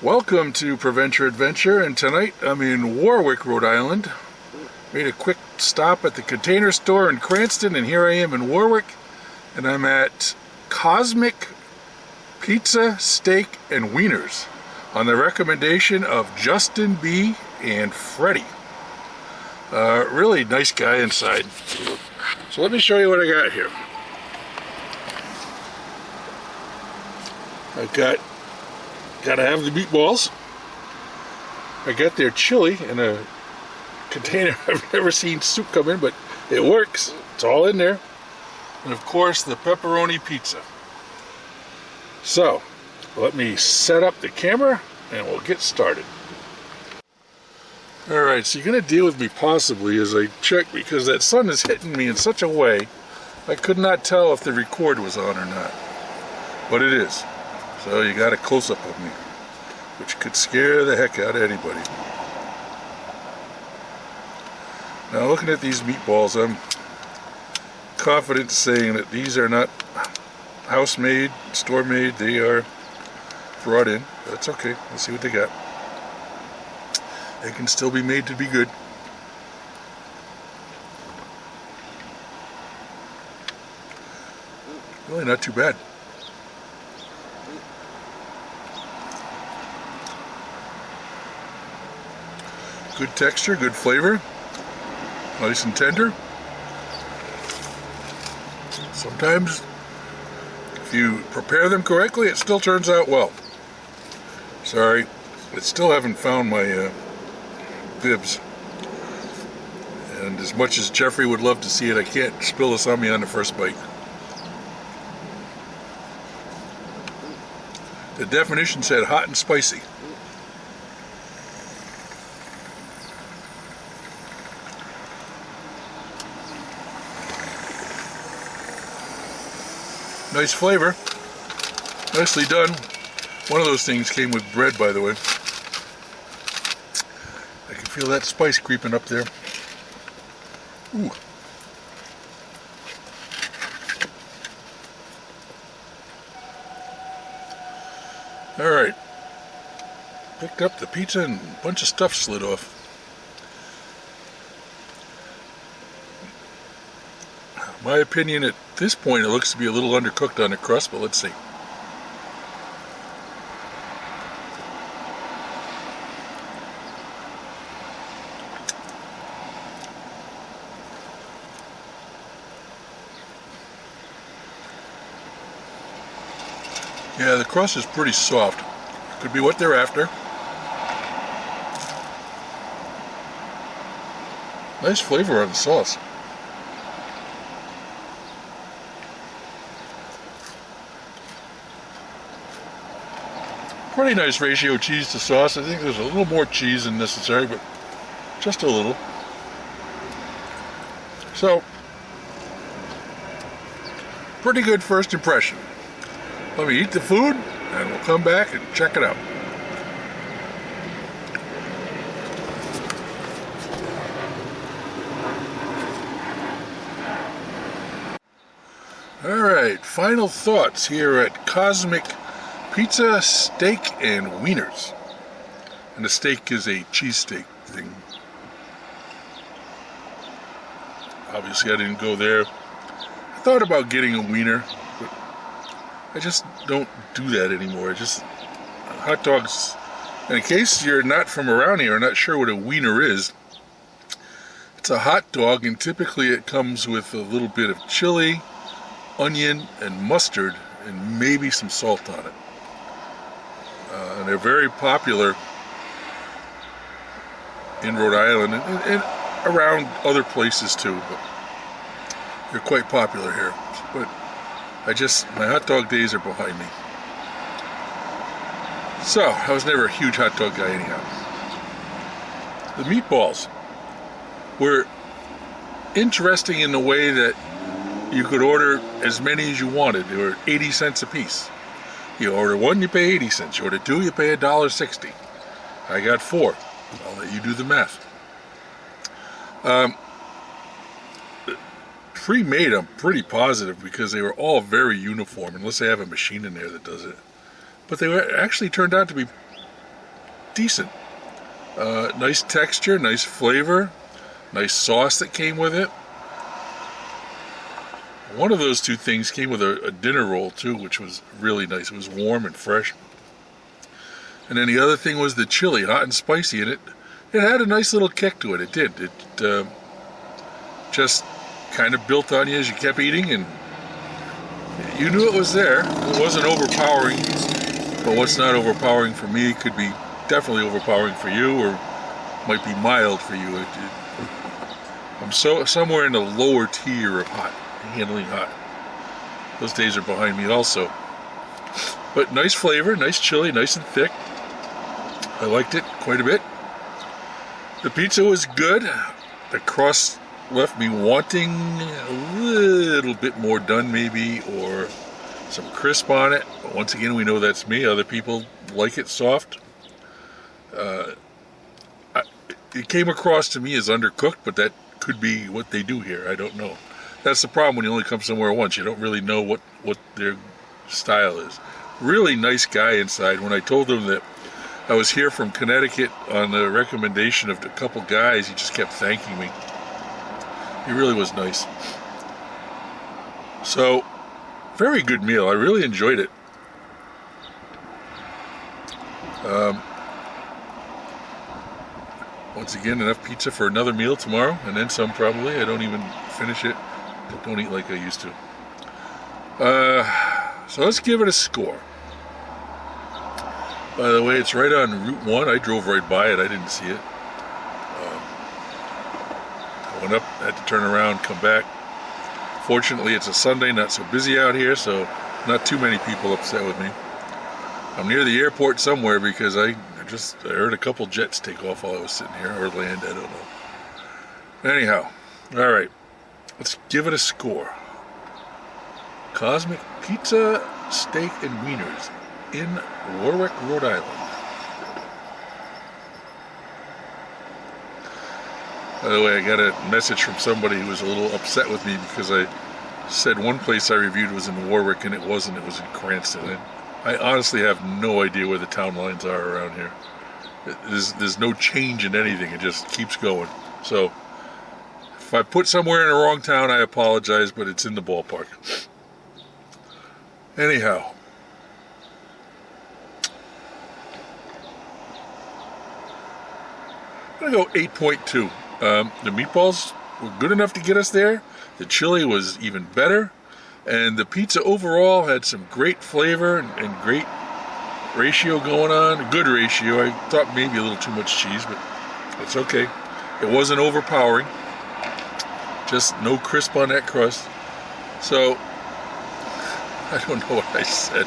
Welcome to Prevent Your Adventure, and tonight I'm in Warwick, Rhode Island. Made a quick stop at the Container Store in Cranston, and here I am in Warwick, and I'm at Cosmic Pizza, Steak, and Wieners on the recommendation of Justin B. and Freddie. Really nice guy inside. So let me show you what I got here. I've gotta have the meatballs. I got their chili in a container. I've never seen soup come in, but it works. It's all in there. And of course the pepperoni pizza. So let me set up the camera and we'll get started. Alright, so you're going to deal with me possibly as I check, because that sun is hitting me in such a way I could not tell if the record was on or not. But it is. So you got a close-up of me, which could scare the heck out of anybody. Now looking at these meatballs, I'm confident saying that these are not house-made, store-made. They are brought in. That's okay. Let's see what they got. They can still be made to be good. Really not too bad. Good texture, good flavor. Nice and tender. Sometimes, if you prepare them correctly, it still turns out well. Sorry, I still haven't found my bibs. And as much as Jeffrey would love to see it, I can't spill this on me on the first bite. The definition said hot and spicy. Nice flavor. Nicely done. One of those things came with bread, by the way. I can feel that spice creeping up there. Ooh. Alright. Picked up the pizza and a bunch of stuff slid off. My opinion, at this point it looks to be a little undercooked on the crust, but let's see. Yeah, the crust is pretty soft. Could be what they're after. Nice flavor on the sauce. Pretty nice ratio cheese to sauce. I think there's a little more cheese than necessary, but just a little. So, pretty good first impression. Let me eat the food and we'll come back and check it out. Alright, final thoughts here at Cosmic Pizza, Steak, and Wieners. And the steak is a cheesesteak thing. Obviously I didn't go there. I thought about getting a wiener, but I just don't do that anymore. Hot dogs. And in case you're not from around here or not sure what a wiener is, it's a hot dog, and typically it comes with a little bit of chili, onion, and mustard, and maybe some salt on it. And they're very popular in Rhode Island and around other places too, but they're quite popular here. But my hot dog days are behind me. So, I was never a huge hot dog guy anyhow. The meatballs were interesting in the way that you could order as many as you wanted. They were 80 cents a piece. You order one, you pay 80 cents. You order two, you pay $1.60. I got 4. I'll let you do the math. Pre-made, I'm pretty positive, because they were all very uniform, unless they have a machine in there that does it. But they were actually turned out to be decent. Nice texture, nice flavor, nice sauce that came with it. One of those two things came with a dinner roll too, which was really nice. It was warm and fresh. And then the other thing was the chili, hot and spicy, and it had a nice little kick to it. It did. It just kind of built on you as you kept eating, and you knew it was there. It wasn't overpowering, but what's not overpowering for me could be definitely overpowering for you, or might be mild for you. I'm somewhere in the lower tier of hot, handling hot. Those days are behind me also. But nice flavor, nice chili, nice and thick. I liked it quite a bit. The pizza was good. The crust left me wanting a little bit more done maybe, or some crisp on it. But once again, we know that's me. Other people like it soft. It came across to me as undercooked, but that could be what they do here. I don't know. That's the problem when you only come somewhere once. You don't really know what their style is. Really nice guy inside. When I told him that I was here from Connecticut on the recommendation of a couple guys, he just kept thanking me. He really was nice. So, very good meal. I really enjoyed it. Once again, enough pizza for another meal tomorrow, and then some probably. I don't even finish it. Don't eat like I used to. So let's give it a score. By the way, it's right on Route 1. I drove right by it. I didn't see it. I went up, had to turn around, come back. Fortunately, it's a Sunday, not so busy out here, so not too many people upset with me. I'm near the airport somewhere because I heard a couple jets take off while I was sitting here, or land, I don't know. Anyhow, all right, let's give it a score. Cosmic Pizza, Steak, and Wieners in Warwick, Rhode Island. By the way, I got a message from somebody who was a little upset with me because I said one place I reviewed was in Warwick, and it wasn't. It was in Cranston. I honestly have no idea where the town lines are around here. There's no change in anything. It just keeps going. So if I put somewhere in the wrong town, I apologize, but it's in the ballpark. Anyhow, I'm going to go 8.2. The meatballs were good enough to get us there. The chili was even better. And the pizza overall had some great flavor and great ratio going on. A good ratio. I thought maybe a little too much cheese, but it's okay. It wasn't overpowering. Just no crisp on that crust. So, I don't know what I said.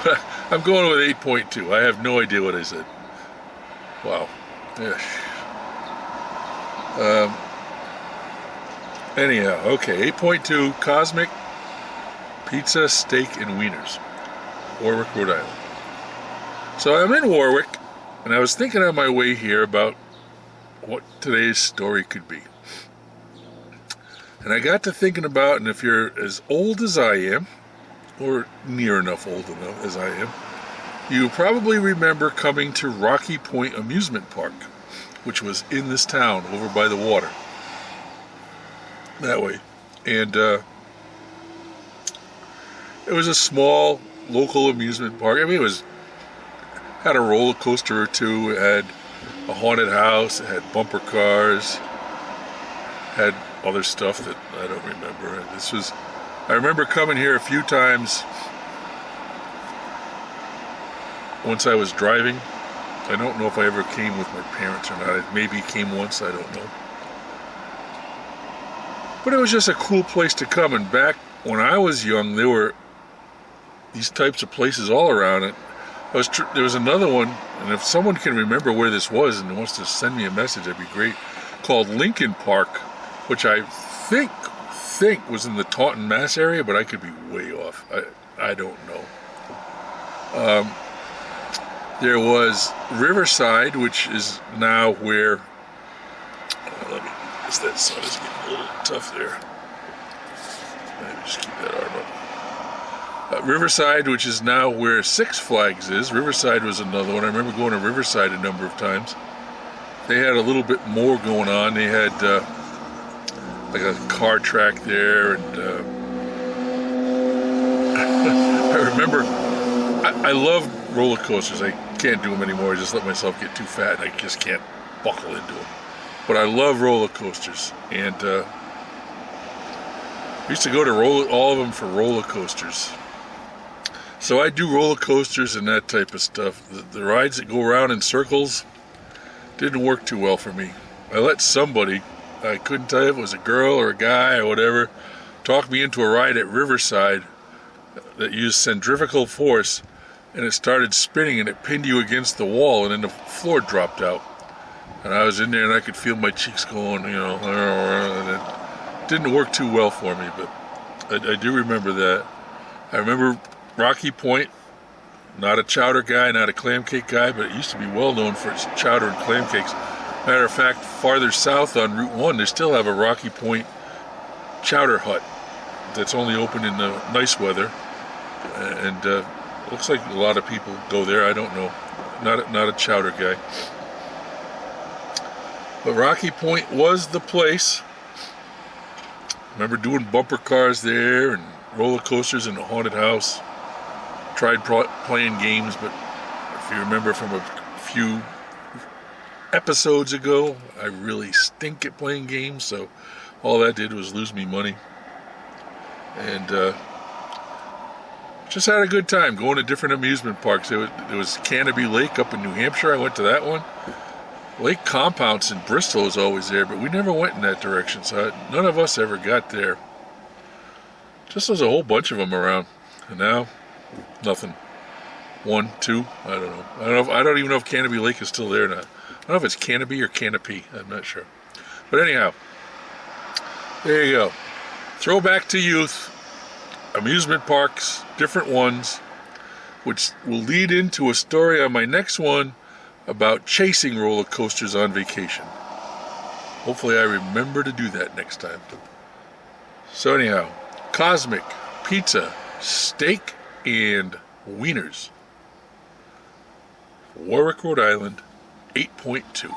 But I'm going with 8.2. I have no idea what I said. Wow. Yeah. Anyhow, okay. 8.2 Cosmic Pizza, Steak, and Wieners, Warwick, Rhode Island. So I'm in Warwick, and I was thinking on my way here about what today's story could be. And I got to thinking about, and if you're as old as I am, or near enough old enough as I am, you probably remember coming to Rocky Point Amusement Park, which was in this town over by the water. That way. And it was a small local amusement park. I mean, had a roller coaster or two. It had a haunted house. It had bumper cars. Had other stuff that I don't remember. I remember coming here a few times once I was driving. I don't know if I ever came with my parents or not. I maybe came once, I don't know. But it was just a cool place to come. And back when I was young, there were these types of places all around it. There was another one, and if someone can remember where this was and wants to send me a message, that'd be great, called Lincoln Park, which I think was in the Taunton, Mass area, but I could be way off. I don't know. There was Riverside, which is now where, that sun is getting a little tough there. Maybe just keep that arm up. Riverside, which is now where Six Flags is. Riverside was another one. I remember going to Riverside a number of times. They had a little bit more going on. They had like a car track there, and I remember I loved roller coasters. I can't do them anymore. I just let myself get too fat, and I just can't buckle into them. But I love roller coasters, and I used to go to all of them for roller coasters. So I do roller coasters and that type of stuff. The rides that go around in circles didn't work too well for me. I let somebody, I couldn't tell you if it was a girl or a guy or whatever, talk me into a ride at Riverside that used centrifugal force, and it started spinning and it pinned you against the wall, and then the floor dropped out. And I was in there and I could feel my cheeks going, you know, and it didn't work too well for me, but I do remember that. I remember Rocky Point, not a chowder guy, not a clam cake guy, but it used to be well known for its chowder and clam cakes. Matter of fact, farther south on Route 1, they still have a Rocky Point chowder hut that's only open in the nice weather, and looks like a lot of people go there. I don't know, not a chowder guy. But Rocky Point was the place. I remember doing bumper cars there and roller coasters in a haunted house. Tried playing games, but if you remember from a few episodes ago, I really stink at playing games, so all that did was lose me money. And just had a good time going to different amusement parks. There was Canopy Lake up in New Hampshire. I went to that one. Lake Compounce in Bristol is always there, but we never went in that direction, so none of us ever got there. Just there's a whole bunch of them around, and now nothing. 1, 2, I don't know. I don't even know if Canopy Lake is still there or not. I don't know if it's Canopy or Canopy. I'm not sure. But anyhow, there you go. Throwback to youth, amusement parks, different ones, which will lead into a story on my next one about chasing roller coasters on vacation. Hopefully I remember to do that next time. So anyhow, Cosmic Pizza, Steak, and Wieners. Warwick, Rhode Island, 8.2.